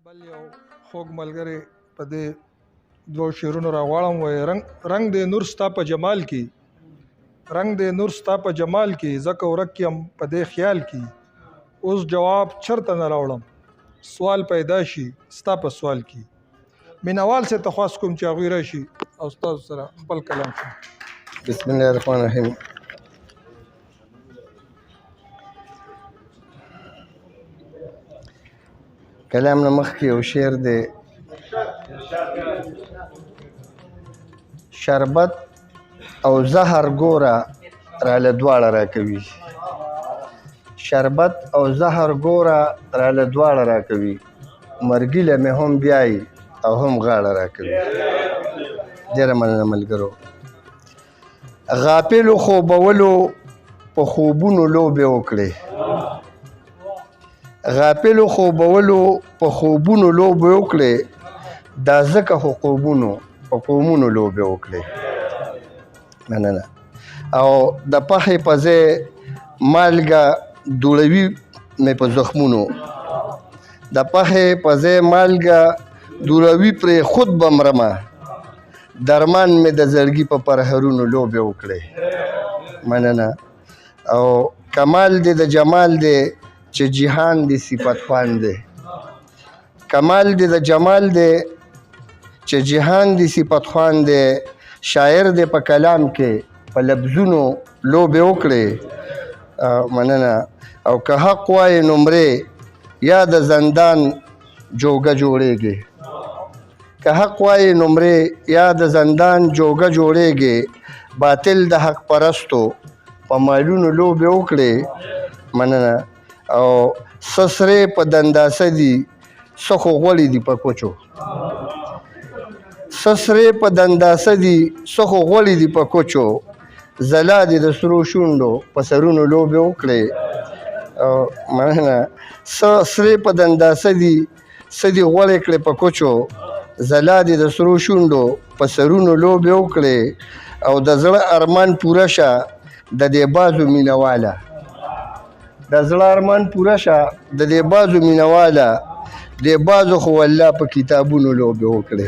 بل یو خوږ ملګری په دې دوه شعرونو راغواړم وایي رنگ دې نور ستا په جمال کې رنگ دې نور ستا په جمال کې ځکه ورک یم په دې خیال کې اوس جواب چرته نه راوړم سوال پیدا شي ستا په سوال کې مینوال سے تخواست کوم چې هغوی راشي او ستاسو سره خپل کلام شي. بسم الله الرحمن الرحیم. کلام نه مخکې یو شعر دی: شربت او زهر ګوره راله دواړه راکوي، شربت او زهر ګوره راله دواړه راکوي، مرګي له مې هم بیایي او هم غاړه راکوي. ډېره مننه ملګرو. غافلو خوبولو په خوبونو لوبې وکړې، غافلو خوبولو په خوبونو لوبې وکړې، دا ځکه خو خوبونو په قومونو لوبې وکړې. مننه. او د پخې په ځای مالګه دوړوي مې په زخمونو، د پخې په ځای مالګه دوړوي پرې خود به مرمه، درمان مې د زړګي په پرهرونو لوبې وکړې. مننه. او کمال دې د جمال دی چې جهان دې صفت خوان دی، کمال دې د جمال دی چې جهان دې صفت خوان دی، شاعر دې په کلام کې په لفظونو لوبې وکړې. مننه. او که حق وایې نمرې یا د زندان جوګه جوړېږي، که حق وایې نمرې یا د زندان جوګه جوړېږي، باطل د حق پرستو په مالونو لوبې وکړې. مننه. او سسرې په دنداسه دي څه خو غوړي دي په کوچو، سسرې په دنداسه دي څه خو غوړي دي په کوچو، ځلا دې د سرو شونډو په سرونو لوبې وکړې. مننه. سسرې په دنداسه دي څه دي غوړې کړې په کوچو، ځلا دې د سرو شونډو په سرونو لوبې وکړې. او د زړه ارمان پوره شه د دې بازو مینواله، د زړه ارمان پوره شه د دې بازو مینواله، دې بازو خو والله په کتابونو لوبې وکړې.